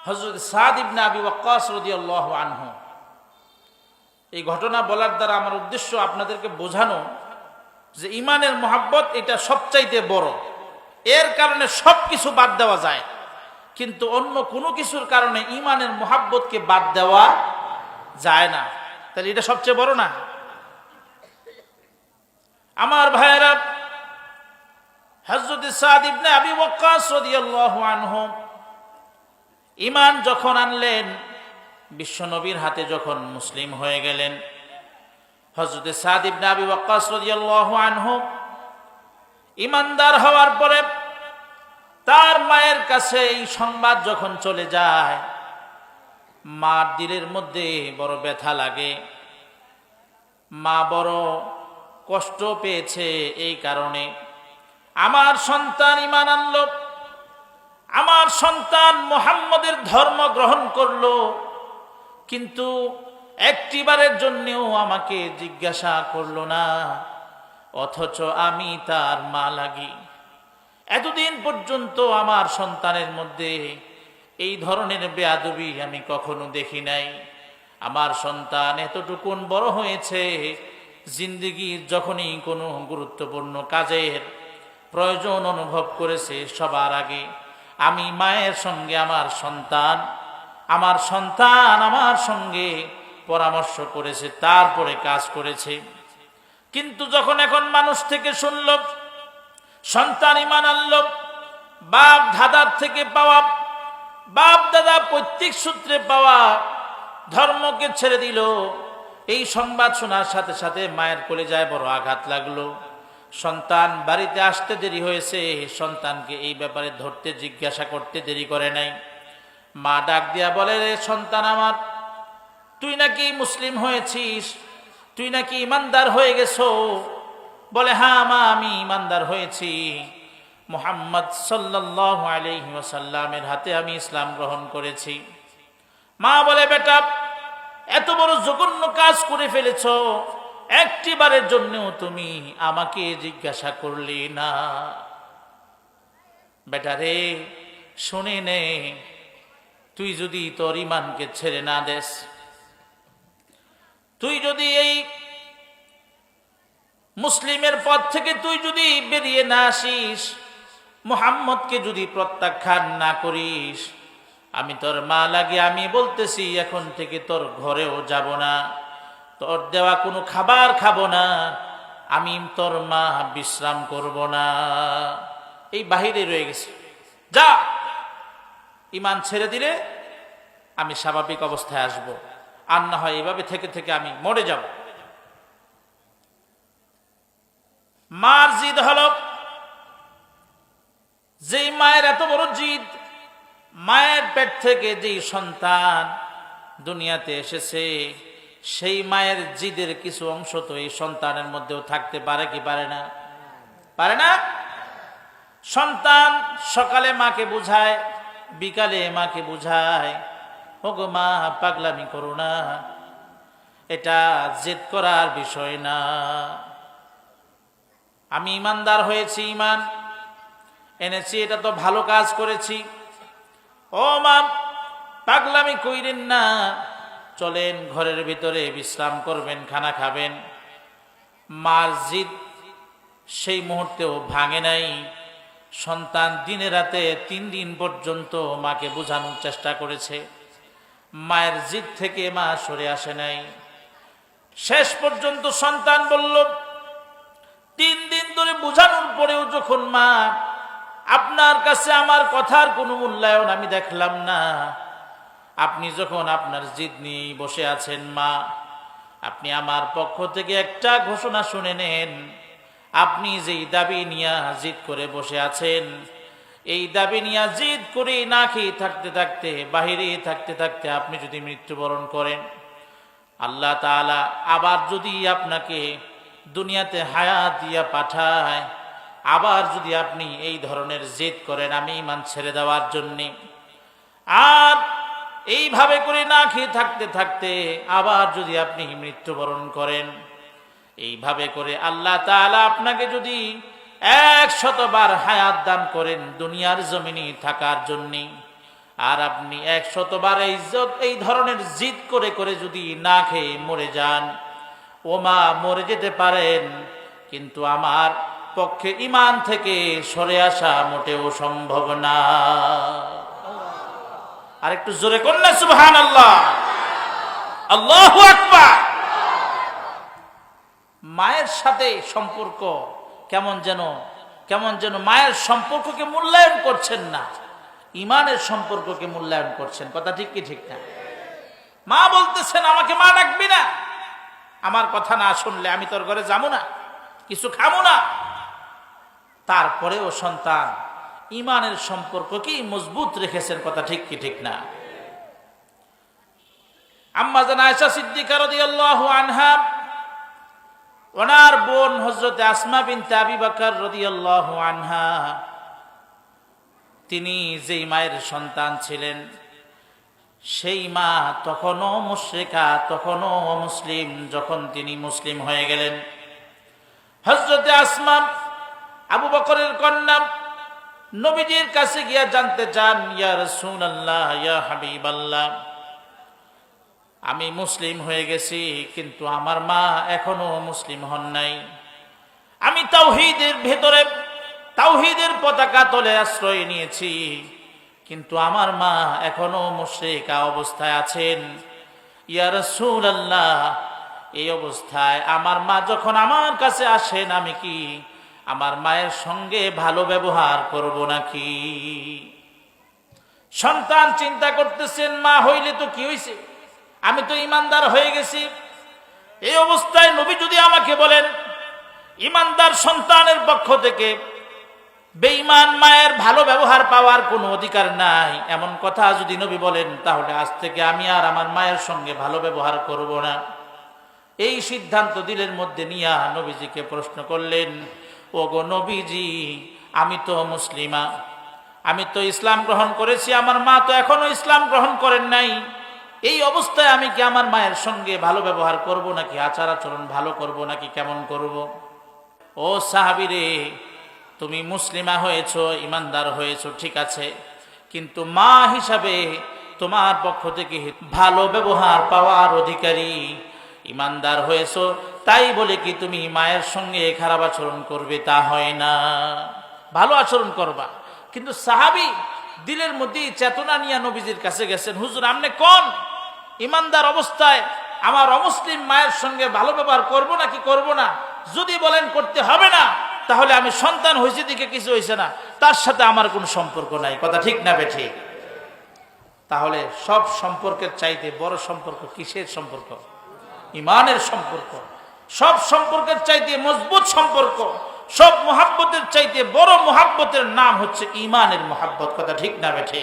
হযরত সাদ ইবনে আবি ওয়াক্কাস রাদিয়াল্লাহু আনহু। এই ঘটনা বলার দ্বারা আমার উদ্দেশ্য আপনাদেরকে বোঝানো যে ইমানের মহাব্বত এটা সবচাইতে বড়। এর কারণে সব কিছু বাদ দেওয়া যায়, কিন্তু অন্য কোনো কিছুর কারণে ইমানের মহাব্বতকে বাদ দেওয়া যায় না। তাহলে এটা সবচেয়ে বড় না? আমার ভাইয়েরা, হযরত সাদ ইবনে আবি ওয়াক্কাস রাদিয়াল্লাহু আনহু ঈমান যখন আনলেন, বিশ্বনবীর হাতে যখন মুসলিম হয়ে গেলেন, হযরত সাদ ইবনে আবি ওয়াক্কাস রাদিয়াল্লাহু আনহু ঈমানদার হওয়ার পরে তার মায়ের কাছে এই সংবাদ যখন চলে যায়, মার দিলের মধ্যে বড় ব্যথা লাগে। মা বড় কষ্ট পেয়েছে এই কারণে, আমার সন্তান ঈমান আনলো, আমার সন্তান মুহাম্মদের ধর্ম গ্রহণ করলো, কিন্তু একটিবারের জন্যও আমাকে জিজ্ঞাসা করলো না, অথচ আমি তার মা লাগি। এতদিন পর্যন্ত আমার সন্তানের মধ্যে এই ধরনের বেয়াদবি আমি কখনো দেখি নাই। আমার সন্তান এতটুকুন বড় হয়েছে, জিন্দেগির যখনই কোনো গুরুত্বপূর্ণ কাজের প্রয়োজন অনুভব করেছে, সবার আগে আমি মায়ের সঙ্গে আমার সন্তান আমার সঙ্গে পরামর্শ করেছে, তারপরে কাজ করেছে। কিন্তু যখন এখন মানুষ থেকে শুনল সন্তান ঈমান আনল, বাপ দাদার থেকে পাওয়া, বাপ দাদা পৈতৃক সূত্রে পাওয়া ধর্মকে ছেড়ে দিল, এই সংবাদ শোনার সাথে সাথে মায়ের কলিজায় বড় আঘাত লাগলো। সন্তান বাড়িতে আসতে দেরি হয়েছে, সন্তানকে এই ব্যাপারে ধরতে জিজ্ঞাসা করতে দেরি করে নাই। মা ডাক দিয়া বলে, রে সন্তান আমার, তুই নাকি মুসলিম হয়েছিস, তুই নাকি ইমানদার হয়ে গেছো? বলে, হ্যাঁ মা, আমি ইমানদার হয়েছি, মুহাম্মদ সাল্লাল্লাহু আলাইহি ওয়াসাল্লামের হাতে আমি ইসলাম গ্রহণ করেছি। মা বলে, বেটা, এত বড় জঘন্য কাজ করে ফেলেছ, একটিবারের জন্যও তুমি আমাকে জিজ্ঞাসা করলি না। বেটা রে, শুনে নে, তুই যদি তোর ঈমানকে ছেড়ে না দেস, তুই যদি এই মুসলিমের পথ থেকে তুই যদি বেরিয়ে না আসিস, মুহাম্মদকে যদি প্রত্যাখ্যান না করিস, আমি তোর মা লাগে আমি বলতেছি, এখন থেকে তোর ঘরেও যাব না, তোর দেওয়া কোনো খাবার খাবো না, আমি তোর মা বিশ্রাম করব না, এই বাহিরে রয়ে গেছে, যা, ঈমান ছেড়ে দিলে আমি স্বাভাবিক অবস্থায় আসব, আর না হয় এভাবে থেকে থেকে আমি মরে যাব। মার জিদ হলো, যেই মায়ের এত বড় জিদ, মায়ের পেট থেকে যেই সন্তান দুনিয়াতে এসেছে, সেই মায়ের জিদের কিছু অংশ তো এই সন্তানের মধ্যেও থাকতে পারে কি পারে না? পারে না? সন্তান সকালে মাকে বুঝায়, বিকালে মাকে বুঝায়, ওগো মা, পাগলামি করো না, এটা জেদ করার বিষয় না, আমি ইমানদার হয়েছি, ঈমান এনেছি, এটা তো ভালো কাজ করেছি। ও মা, পাগলামি কইরেন না, চলেন ঘরের ভিতরে বিশ্রাম করবেন, খানা খাবেন। মার জিদ সেই মুহূর্তেও ভাঙে নাই। সন্তান দিনে রাতে 3 দিন পর্যন্ত মাকে বোঝানোর চেষ্টা করেছে, মায়ের জিদ থেকে মা সরে আসে নাই। শেষ পর্যন্ত সন্তান বলল, 3 দিন ধরে বোঝানোর পরেও যখন মা, আপনার কাছে আমার কথার কোনো মূল্যায়ন আমি দেখলাম না, আপনি যখন আপনার জিদ নিয়ে বসে আছেন মা, আপনি আমার পক্ষ থেকে একটা ঘোষণা শুনে নেন, আপনি যেই দাবি নিয়ে জিদ করে বসে আছেন, এই দাবি নিয়ে জিদ করে না খেয়ে থাকতে থাকতে, বাহিরে থাকতে থাকতে আপনি যদি মৃত্যুবরণ করেন, আল্লাহ তাআলা আবার যদি আপনাকে দুনিয়াতে হায়াত দিয়া পাঠায়, আবার যদি আপনি এই ধরনের জেদ করেন আমি ঈমান ছেড়ে দেওয়ার জন্যে, আর এইভাবে করে না খেয়ে থাকতে থাকতে আবার যদি আপনি মৃত্যুবরণ করেন, এইভাবে করে আল্লাহ তাআলা আপনাকে যদি 100 বার হায়াত দান করেন দুনিয়ার জমিনে থাকার জন্যে, আর আপনি 100 বার এই ধরনের জিদ করে করে যদি না খেয়ে মরে যান, ও মা মরে যেতে পারেন, কিন্তু আমার পক্ষে ঈমান থেকে সরে আসা মোটেও সম্ভব না। আর একটু জোরে করুন না সুবহানাল্লাহ, আল্লাহু আকবার। মায়ের সাথে সম্পর্ক কেমন যেন মায়ের সম্পর্ককে মূল্যায়ন করছেন না, ঈমানের সম্পর্ককে মূল্যায়ন করছেন। কথা ঠিক কি ঠিক না? মা বলতেছেন আমাকে মা ডাকবি না, আমার কথা না শুনলে আমি তোর ঘরে যাবো না, কিছু খাবো না। তারপরেও সন্তান ঈমানের সম্পর্ককে মজবুত রেখেছেন। কথা ঠিক কি ঠিক না? আম্মা জান আয়েশা সিদ্দিকা রাদিয়াল্লাহু আনহা, ওনার বোন হযরত আসমা বিনতে আবি বকর রাদিয়াল্লাহু আনহা, তিনি যেই মায়ের সন্তান ছিলেন সেই মা তখনও মুশরিকা, তখনও অমুসলিম। যখন তিনি মুসলিম হয়ে গেলেন, হযরত আসমা আবু বকরের কন্যা নবীজির কাছে গিয়া জানতে চান, ইয়া রাসূলুল্লাহ, ইয়া হাবিবাল্লাহ, আমি মুসলিম হয়ে গেছি, কিন্তু আমার মা এখনো মুসলিম হন নাই। আমি তাওহীদের ভেতরে তাওহীদের পতাকা তলে আশ্রয় নিয়েছি, কিন্তু আমার মা এখনো মুশরিকা অবস্থায় আছেন। ইয়া রাসূলুল্লাহ, এই অবস্থায় আমার মা যখন আমার কাছে আসেন, আমি কি আমার মায়ের সঙ্গে ভালো ব্যবহার করব নাকি? সন্তান চিন্তা করতেছেন, মা হইলে তো কি হইছে, আমি তো ঈমানদার হয়ে গেছি। এই অবস্থায় নবী যদি আমাকে বলেন ঈমানদার সন্তানের পক্ষ থেকে বেঈমান মায়ের ভালো ব্যবহার পাওয়ার কোনো অধিকার নাই, এমন কথা যদি নবী বলেন, তাহলে আজ থেকে আমি আর আমার মায়ের সঙ্গে ভালো ব্যবহার করব না। এই সিদ্ধান্ত দিলের মধ্যে নিয়া নবীজিকে প্রশ্ন করলেন, ওগো নবীজি, আমি তো মুসলিমা, আমি তো ইসলাম গ্রহণ করেছি, আমার মা তো এখনো ইসলাম গ্রহণ করেন নাই। এই অবস্থায় আমি কি আমার মায়ের সঙ্গে ভালো ব্যবহার করব নাকি আচার আচরণ ভালো করব নাকি কেমন করব? ও সাহাবী রে, তুমি মুসলিমা হয়েছো, ইমানদার হয়েছো, ঠিক আছে, কিন্তু মা হিসাবে তোমার পক্ষ থেকে ভালো ব্যবহার পাওয়ার অধিকারী। ইমানদার হয়েছো তাই বলে কি তুমি মায়ের সঙ্গে খারাপ আচরণ করবে? তা হয় না, ভালো আচরণ করবা। কিন্তু সাহাবী দিলের মধ্যে চেতনা নিয়ে নবীজির কাছে গেছেন, হুজুর আপনি কোন ইমানদার অবস্থায় আমার অমুসলিম মায়ের সঙ্গে ভালো ব্যবহার করব নাকি করব না? যদি বলেন করতে হবে না, তাহলে আমি সন্তান হয়েছে দিকে কিছু হয়েছে না, তার সাথে আমার কোনো সম্পর্ক নাই। কথা ঠিক না বেঠি? তাহলে সব সম্পর্কের চাইতে বড় সম্পর্ক কিসের সম্পর্ক? ঈমানের সম্পর্ক। সব সম্পর্কের চাইতে মজবুত সম্পর্ক, সব মুহাব্বতের চাইতে বড় মুহাব্বতের নাম হচ্ছে ঈমানের মুহাব্বত। কথা ঠিক না বেঠি?